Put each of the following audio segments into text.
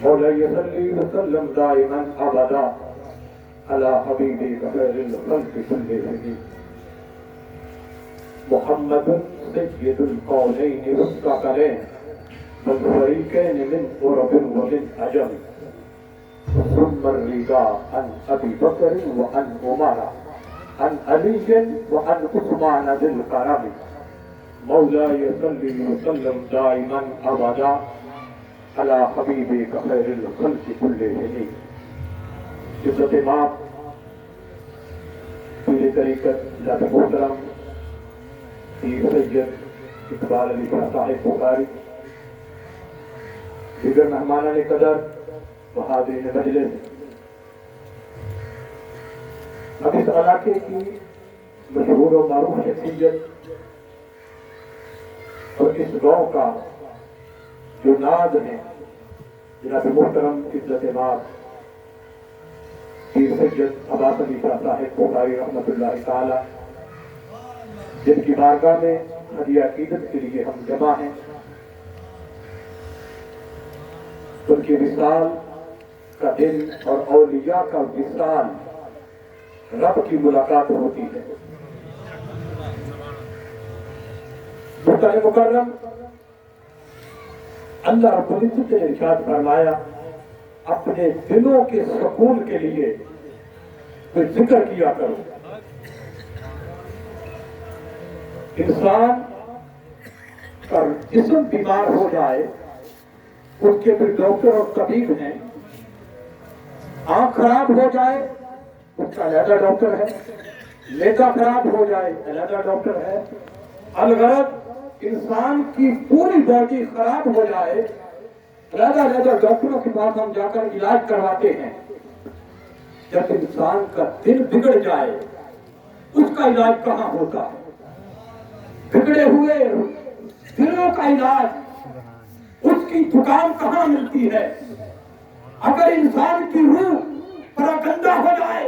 مولاي صل وسلم دائما ابدا على حبيبك خير الخلق كلهم محمد سيد القولين والثقلين والفريقين من عرب ومن عجم ثم الرضا عن ابي بكر وعن عمر عن علي وعن عثمان ذي الكرم مولاي صل وسلم دائما ابدا على حبيبك خير الخلق كلهم. عزت ماں پیر طریقت ذات محترم پیر سید اقبال علی شاہ صاحب بخاری، دیگر مہمانان قدر و حاضرین مجلس، اب اس علاقے کی مشہور و معروف شخصیت اور اس گاؤں کا جو ناز ہے جناب محترم عزت ماں پیر سید عباس علی شاہ صاحب بخاری رحمۃ اللہ تعالی، جن کی بارگاہ میں ہدیہ عقیدت کے لیے ہم جمع ہیں، ان کی وصال کا دن اور اولیاء کا وصال رب کی ملاقات ہوتی ہے۔ محترم مکرم، اللہ رب العزت نے ارشاد فرمایا اپنے دلوں کے سکون کے لیے کوئی ذکر کیا کرو۔ انسان کا جسم بیمار ہو جائے، اس کے بھی ڈاکٹر اور طبیب ہیں، آنکھ خراب ہو جائے اس کا علیحدہ ڈاکٹر ہے، معدہ خراب ہو جائے علیحدہ ڈاکٹر ہے، الغرض انسان کی پوری باڈی خراب ہو جائے علیحدہ ڈاکٹروں کے پاس ہم جا کر علاج کرواتے ہیں۔ جب انسان کا دل بگڑ جائے اس کا علاج کہاں ہوتا ہے؟ بگڑے ہوئے دلوں کا علاج، اس کی دکان کہاں ملتی ہے؟ اگر انسان کی روح پراگندہ ہو جائے،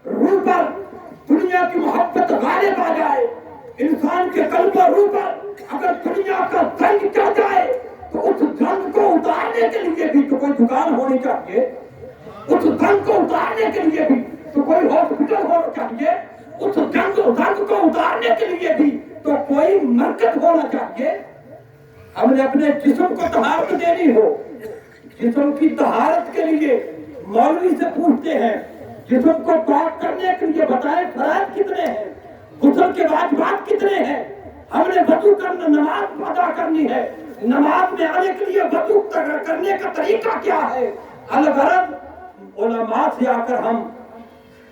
روح پر دنیا کی محبت غالب آ جائے، انسان کے قلب اور روح پر اگر دنیا کا زنگ چڑھ جائے تو اس زنگ کو اتارنے کے لیے بھی تو کوئی دکان ہونی چاہیے، اس زنگ کو اتارنے کے لیے بھی تو کوئی ہاسپٹل ہونا چاہیے، اس زنگ کو اتارنے کے لیے بھی تو کوئی مرکز ہونا چاہیے۔ ہم نے اپنے جسم کو طہارت دینی ہو، جسم کی طہارت کے لیے مولوی سے پوچھتے ہیں، جسم کو پاک کرنے کے لیے بتائیں فرائض کتنے ہیں، غسل کے واجبات کتنے ہیں، ہم نے وضو کرنا، نماز ادا کرنی ہے، نماز میں آنے کے لیے وضو کرنے کا طریقہ کیا ہے۔ الغرض علماء سے آ کر ہم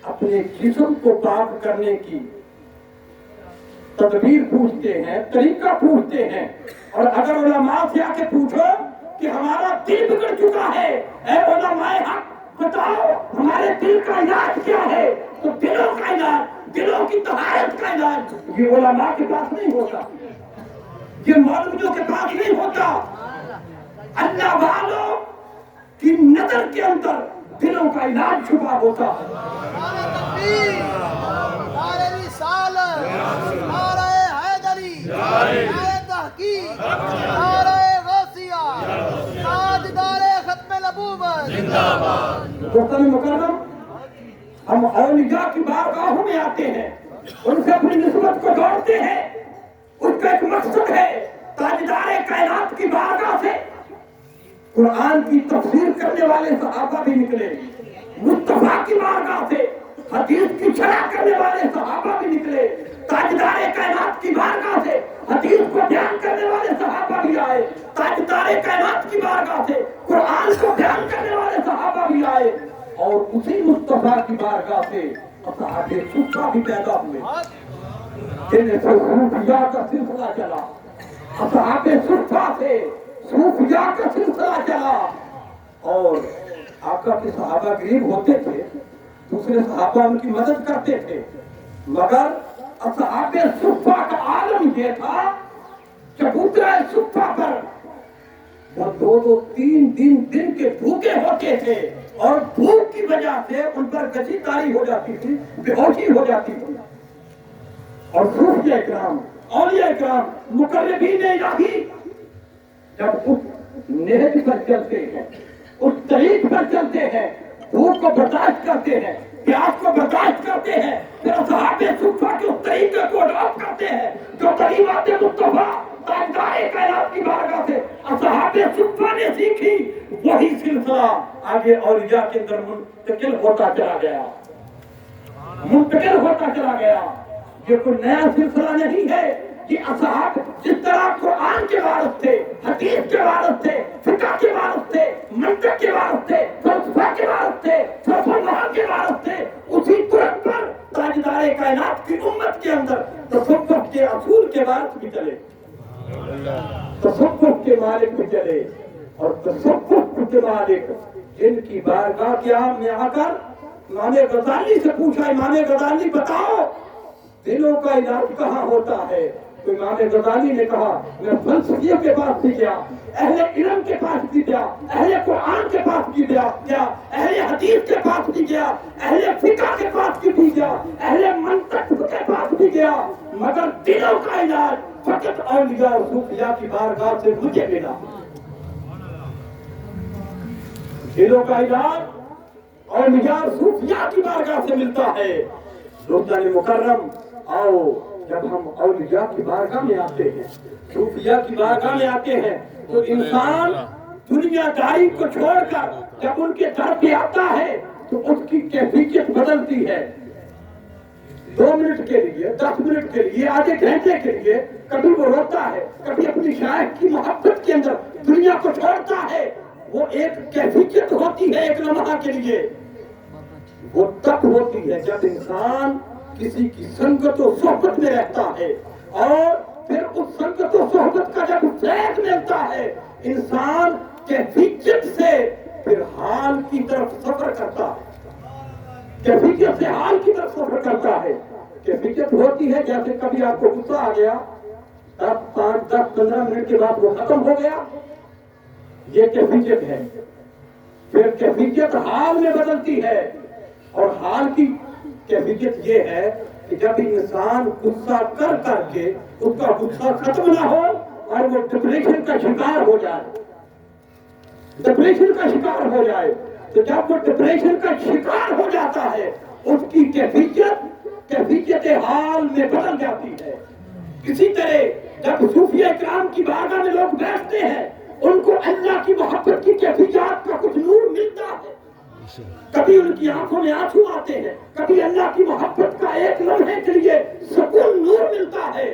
اپنے جسم کو پاک کرنے کی تدبیر پوچھتے ہیں، طریقہ پوچھتے ہیں، اور اگر علماء سے آ کے پوچھو کہ ہمارا دل بگڑ چکا ہے، اے علماء حق بتاؤ ہمارے دل کا علاج کیا ہے، تو دلوں کا علاج، دلوں کی طہارت کا علاج یہ علماء کے پاس نہیں ہوتا، یہ مولویوں کے پاس نہیں ہوتا۔ اللہ والوں کی نظر کے اندر دلوں کا علاج چھپا ہوتا ہے۔ نعرہ رسالت، نعرہ حیدری، نعرہ تحقیق، نعرہ غوثیہ، تاجدار ختم نبوت زندہ باد۔ محترم مکرم، ہم اولیاء کی بارگاہوں میں آتے ہیں، ان سے اپنی نسبت کو جوڑتے ہیں، اس کا ایک مقصد ہے تاجدار کائنات کی بارگاہ سے قرآن کی تفسیر کرنے والے صحابہ بھی نکلے، مصطفیٰ کی بارگاہ سے حدیث کی شرح کرنے والے صحابہ بھی نکلے، تاجدار کائنات کی بارگاہ سے حدیث کو بیان کرنے والے صحابہ بھی آئے، تاجدار کائنات کی بارگاہ سے قرآن کو بیان کرنے والے صحابہ بھی آئے، اور اسی مصطفیٰ کی بارگاہ سے اصحاب صفہ بھی پیدا ہوئے، جنہیں سے صوفیاء کا سلسلہ چلا، اصحاب صفہ سے صوفیاء کا سلسلہ چلا۔ اور آقا کے صحابہ غریب ہوتے تھے، دوسرے صحابہ ان کی مدد کرتے تھے، مگر اصحاب صفہ کا عالم یہ تھا چبوترہ صفہ پر وہ دو تین دن کے بھوکے ہوتے تھے، اور بھوک کی وجہ سے ان پر گچی تاری ہو جاتی تھی، بے ہوشی ہو جاتی تھی، اور صوفیاء کرام، اولیاء کرام، مقربین الہی جب اس نہج پر چلتے ہیں، اس ہیں, بھوک کو برداشت کرتے ہیں, پیاس کو برداشت کرتے ہیں, پھر اصحاب صفہ کے اس طریقے کو اڈاپٹ کرتے ہیں جو کلمات مصطفیٰ تاجدار کائنات کی بارگاہ سے اصحاب صفہ نے سیکھی. وہی سلسلہ آگے اولیاء کے اندر منتقل ہوتا چلا گیا, منتقل ہوتا چلا گیا. یہ کوئی نیا سلسلہ نہیں ہے. یہ اصحاب جس طرح قرآن کے وارث تھے, حدیث کے وارث تھے, فقہ کے وارث تھے, منطق کے وارث تھے, فلسفہ کے وارث تھے, فلسفہ کے وارث تھے, اسی طرح پر تاجدار کائنات کی امت کے اندر تصوف کے اصول کے وارث بھی چلے, تصوف کے مالک بھی چلے. اور تصوف کے مالک جن کی بارگاہ کیا میں آ کر امام غزالی سے پوچھا, امام غزالی بتاؤ دلوں کا علاج کہاں ہوتا ہے؟ تو امام غزالی نے کہا میں فلسفیوں کے پاس بھی گیا, اہل علم کے پاس بھی گیا, اہل قرآن کے پاس بھی گیا, اہل حدیث کے پاس بھی گیا, اہل فقہ کے پاس بھی گیا, اہل منطق کے پاس بھی گیا, مگر دلوں کا علاج فقط اولیاء اور صوفیاء کی بارگاہ سے مجھے ملا. دلوں کا علاج اولیاء اور صوفیاء کی بارگاہ سے ملتا ہے. روزانہ مکرم آؤ, جب ہم اولیاء کی بارگاہ میں آتے ہیں, صوفیاء کی بارگاہ میں آتے ہیں, تو انسان دنیا داری کو چھوڑ کر جب ان کے در پہ آتا ہے تو اس کی کیفیت بدلتی ہے. 2 منٹ کے لیے, 10 منٹ کے لیے, آدھے گھنٹے کے لیے کبھی وہ روتا ہے, کبھی اپنی شاعر کی محبت کے اندر دنیا کو چھوڑتا ہے. وہ ایک کیفیت ہوتی ہے ایک لمحہ کے لیے. وہ تب ہوتی ہے جب انسان کسی کی سنگت و صحبت میں رہتا ہے, اور پھر اس سنگت و صحبت کا جب فیض ملتا ہے, انسان کیفیت سے پھر حال کی طرف سفر کرتا ہے, کیفیت سے حال کی طرف سفر کرتا ہے. کیفیت ہوتی ہے جیسے کبھی آپ کو غصہ آ گیا, 5, 10, 15 منٹ کے بعد وہ ختم ہو گیا, یہ کیفیت ہے. پھر کیفیت حال میں بدلتی ہے, اور حال کی کیفیت یہ ہے کہ جب انسان غصہ کر کر کے اس کا غصہ ختم نہ ہو اور وہ ڈپریشن کا شکار ہو جائے, ڈپریشن کا شکار ہو جائے, تو جب وہ ڈپریشن کا شکار ہو جاتا ہے اس کی کیفیت حال میں بدل جاتی ہے. اسی طرح جب صوفیہ کرام کی بارگاہ میں لوگ بیٹھتے ہیں, ان کو اللہ کی محبت کی کیفیات کا کچھ نور ملتا ہے. کبھی ان کی آنکھوں میں آنسو آتے ہیں, کبھی اللہ کی محبت کا ایک لمحے کے لیے سکون نور ملتا ہے,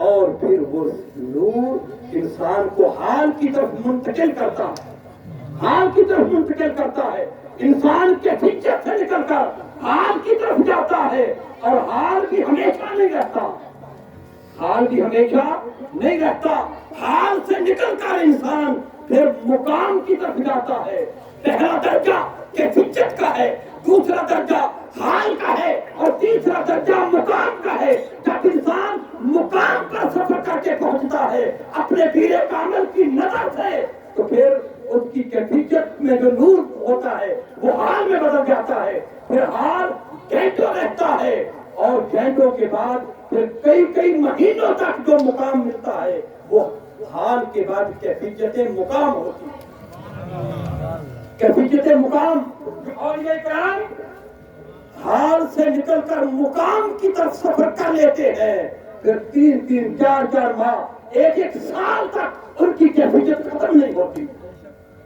اور پھر وہ نور انسان کو حال کی طرف منتقل کرتا ہے, حال کی طرف منتقل کرتا ہے. انسان کے فکر سے نکل کر حال کی طرف جاتا ہے, اور حال بھی ہمیشہ نہیں رہتا, حال بھی ہمیشہ نہیں رہتا. حال سے نکل کر انسان پھر مقام کی طرف جاتا ہے. پہلا درجہ کیفیت کا ہے, دوسرا درجہ حال کا ہے, اور تیسرا درجہ مقام کا ہے. جب انسان مقام پر سفر کر کے پہنچتا ہے اپنے پیر کامل کی نظر سے, تو پھر اس کی کیفیت میں جو نور ہوتا ہے وہ حال میں بدل جاتا ہے. پھر حال گھنٹوں رہتا ہے, اور گھنٹوں کے بعد پھر کئی مہینوں تک جو مقام ملتا ہے وہ حال کے بعد کیفیت مقام ہوتی ہے. کیفیت مقام, اور یہ کرام حال سے نکل کر مقام کی طرف سفر کر لیتے ہیں. پھر 3 4 ماہ, 1 سال تک ان کی کیفیت ختم نہیں ہوتی.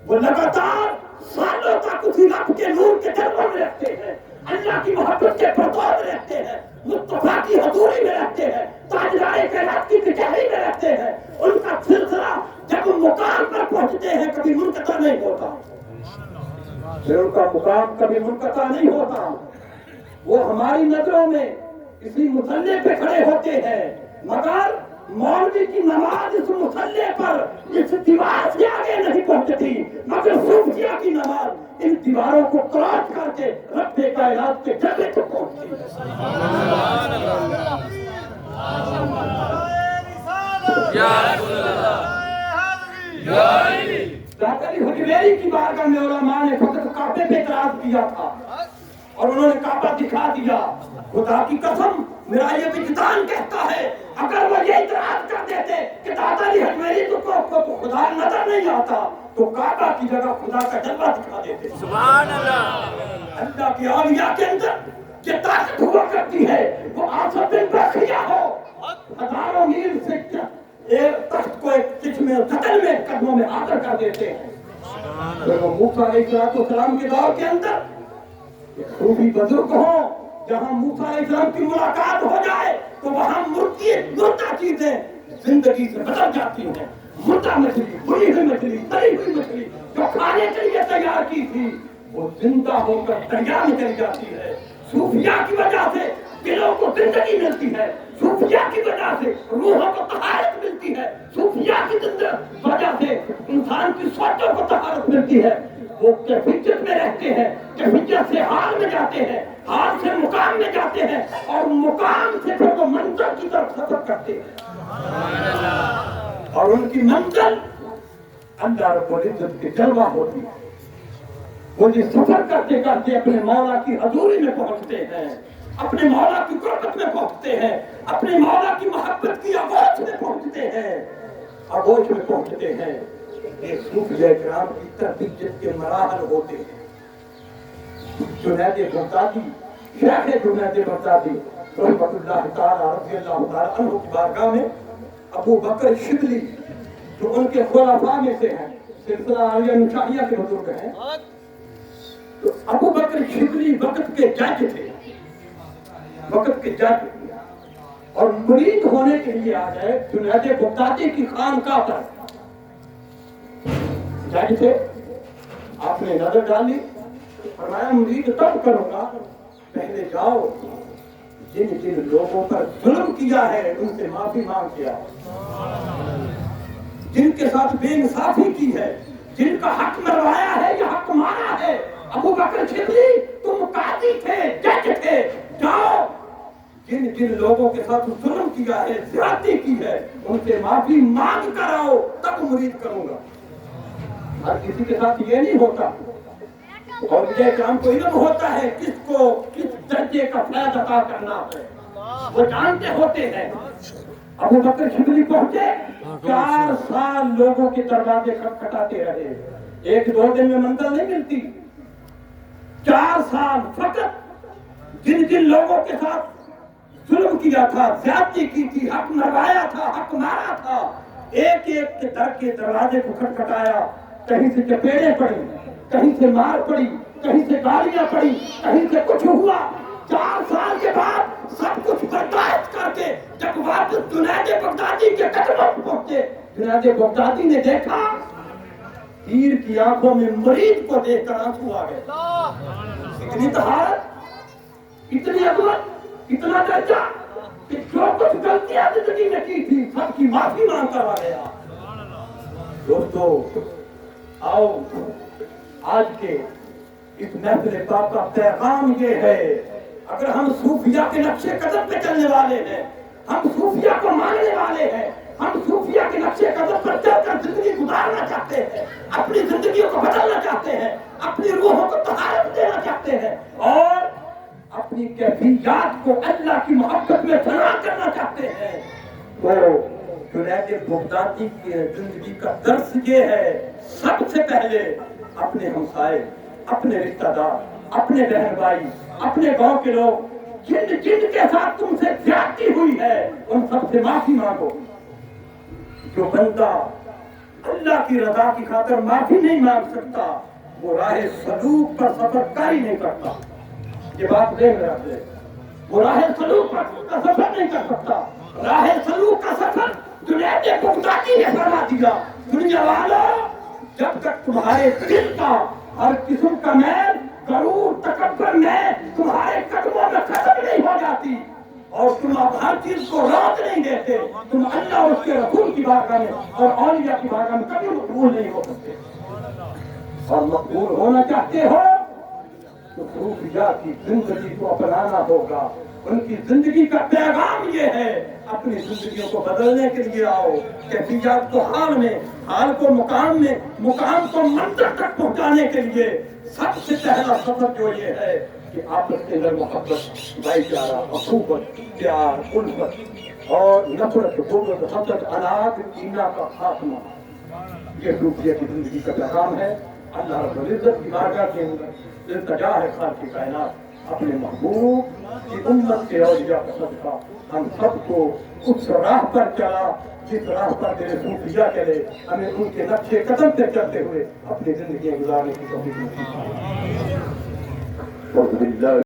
وہ لگاتار سالوں تک اسی رب کے نور کے جلووں میں رہتے ہیں, اللہ کی محبت کے پرتو میں رہتے ہیں, مصطفیٰ کی حضوری میں رہتے ہیں, تاجدار کائنات کی کچہری میں رہتے ہیں. ان کا سلسلہ جب مقام پر پہنچتے ہیں کبھی منقطع نہیں ہوتا, پھر ان کا مقام کبھی منقطع نہیں ہوتا. وہ ہماری نظروں میں کسی مصلے پہ کھڑے ہوتے ہیں, مگر مولوی کی نماز اس مصلے پر اس دیوار سے آگے نہیں پہنچتی, مگر صوفیہ کی نماز ان دیواروں کو کراس کر کے رب کائنات کے جگہ تک پہنچتی ہے. حجویری کی بارگاہ میں علماء نے فقط کعبے پہ اعتراض کیا تھا, اور انہوں نے کعبہ دکھا دیا. خدا کی قسم میرا یہ وجدان کہتا ہے اگر وہ یہ اعتراض کر دیتے کہ دادا علی حجویری کو خدا نظر نہیں آتا, تو کعبہ کی جگہ خدا کا جلوہ دکھا دیتے ہیں۔ سبحان اللہ۔ اللہ کی اولیاء کے اندر یہ طاقت ہوا کرتی ہے، وہ آصف بن برخیہ ہو، ہزاروں میل سے ایک تخت کو ایک قتل میں قدموں میں آ کر دیتے ہیں۔ وہ موسیٰ علیہ السلام کے دور کے اندر ایک صوفی بزرگ ہوں، جہاں موسیٰ علیہ السلام کی ملاقات ہو جائے تو وہاں مردہ چیزیں زندگی سے بدل جاتی ہیں۔ مردہ مچھلی، بری ہوئی مچھلی، تلی ہوئی مچھلی جو کھانے کے لیے تیار کی تھی وہ زندہ ہو کر دریا میں چلی جاتی ہے۔ صوفیاء کی وجہ سے دلوں کو زندگی ملتی ہے، صوفیاء کی وجہ سے روحوں کو طہارت ملتی ہے، صوفیاء کی وجہ سے انسان کی سوچوں کو طہارت ملتی ہے۔ وہ کیفیت میں رہتے ہیں، کیفیت سے حال میں جاتے ہیں، حال سے مقام میں جاتے ہیں، اور مقام سے پھر وہ منزل کی طرف سفر کرتے ہیں، اور ان کی منزل اللہ رب العزت کے جلوہ ہوتی ہے۔ وہ یہ سفر کرتے کرتے اپنے مولا کی حضوری میں پہنچتے ہیں، اپنے مولا کی قربت میں پہنچتے ہیں، اپنے مولا کی محبت کی آغوش میں پہنچتے ہیں، آغوش میں پہنچتے ہیں۔ یہ صوفیاء کرام کی تربیت کے مراحل ہوتے ہیں۔ جنید بغدادی، شیخ جنید بغدادی رحمۃ اللہ تعالی رضی اللہ تعالی عنہ کی بارگاہ میں ابو بکر شبلی جو ان کے خلفاء میں سے ہیں، سلسلہ عالیہ نشائیہ کے بزرگ ہیں، تو ابو بکر شبلی وقت کے جج تھے، وقت کے جج، اور مرید ہونے کے لیے آ گئے جنید بغدادی کی خانقاہ پر۔ جج تھے، آپ نے نظر ڈالی، فرمایا مرید تب کروں گا، پہلے جاؤ جن جن لوگوں پر ظلم کیا ہے ان سے معافی مانگ کے آؤ، جن کے ساتھ بے انصافی کی ہے، جن کا حق مروایا ہے یا حق مارا ہے۔ ابو بکر شبلی تم قاضی تھے، جج تھے، جاؤ جن جن لوگوں کے ساتھ ظلم کیا ہے، زیادتی کی ہے، ان سے معافی مانگ کر آؤ، تب مرید کروں گا۔ ہر کسی کے ساتھ یہ نہیں ہوتا، اور یہ کام کو علم ہوتا ہے کس کو کس درجے کا فیض عطا کرنا ہے، وہ جانتے ہوتے ہیں۔ ابو بکر شبلی پہنچے، 4 سال لوگوں کے دروازے کھٹکھٹاتے رہے، 1-2 دن میں منزل نہیں ملتی، 4 سال فقط جن جن لوگوں کے ساتھ ظلم کیا تھا، زیادتی کی تھی، حق مروایا تھا، حق مارا تھا، ایک ایک کے در کے دروازے کو کھٹکھٹایا، کہیں سے چپیڑیں پڑی، کہیں سے مار پڑی، کہیں سے گالیاں پڑی، کہیں سے کچھ ہوا۔ 4 سال کے بعد سب کچھ برداشت کر کے جب واپس جنید بغدادی کے قدموں پر پہنچے، جنید بغدادی نے دیکھا پیر کی آنکھوں میں مرید کو دیکھ کر آنسو آ گئے۔ اتنی طہارت، اتنی عظمت، اتنا درجہ کہ جو کچھ غلطیاں زندگی میں کی تھی سب کی معافی مانگ کر آ گیا۔ دوستو آؤ، آج کے اس محفل پاک کا پیغام یہ ہے، اگر ہم صوفیاء کے نقش قدم پہ چلنے والے ہیں، ہم صوفیاء کو ماننے والے ہیں، ہم صوفیاء کے نقش قدم پر چل کر زندگی گزارنا چاہتے ہیں، اپنی زندگیوں کو بدلنا چاہتے ہیں، اپنی روحوں کو طہارت دینا چاہتے ہیں، اور اپنی کیفیات کو اللہ کی محبت میں فنا کرنا چاہتے ہیں، تو جنید بغدادی کی زندگی کا درس یہ ہے، سب سے پہلے اپنے ہمسائے، اپنے رشتہ دار، اپنے بہن بھائی، اپنے گاؤں کے لوگ جن جن کے ساتھ تم سے زیادتی ہوئی ہے ان سب سے معافی مانگو۔ جو بندہ اللہ کی رضا کی خاطر معافی نہیں مانگ سکتا وہ راہ سلوک پر سفر کر ہی نہیں کرتا۔ یہ بات دیکھ رہے ہیں، وہ راہ سلوک کا سفر نہیں کر سکتا۔ راہ سلوک کا سفر جنید بغدادی نے فرما دیا، دنیا والوں جب تک تمہارے دل کا ہر قسم کا میل، غرور، تکبر میں تمہارے قدموں میں ختم نہیں ہو جاتی اور تم اب ہر چیز کو روک نہیں دیتے، تم اللہ اور اس کے رسول کی بارگاہ میں اور اولیاء کی بارگاہ میں کبھی مقبول نہیں ہو سکتے۔ اور مقبول ہونا چاہتے ہو تو صوفیاء کی زندگی کو اپنانا ہوگا۔ ان کی زندگی کا پیغام یہ ہے، اپنی زندگیوں کو بدلنے کے لیے آؤ، کیفیات کو حال میں، حال کو مقام میں، مقام کو منزل تک پہنچانے کے لیے سب سے پہلا سفر جو یہ ہے کہ آپس کے اندر محبت، بھائی چارہ، اخوت، پیار، الفت اور نفرت، بغض، حسد، اناد، کینہ کا خاتمہ، یہ صوفیہ کی زندگی کا پیغام ہے. اللہ رب العزت کی بارگاہ کے اندر التجا ہے خالق کی کائنات اپنے محبوب کی امت کے اولیاء کا صدقہ ہم سب کو اس راہ پر چلا جس راہ پر میرے صوفیہ چلے, ہمیں ان کے نقشے قدم سے چلتے ہوئے اپنی زندگیاں گزارنے کی توفیق نصیب فرمائے.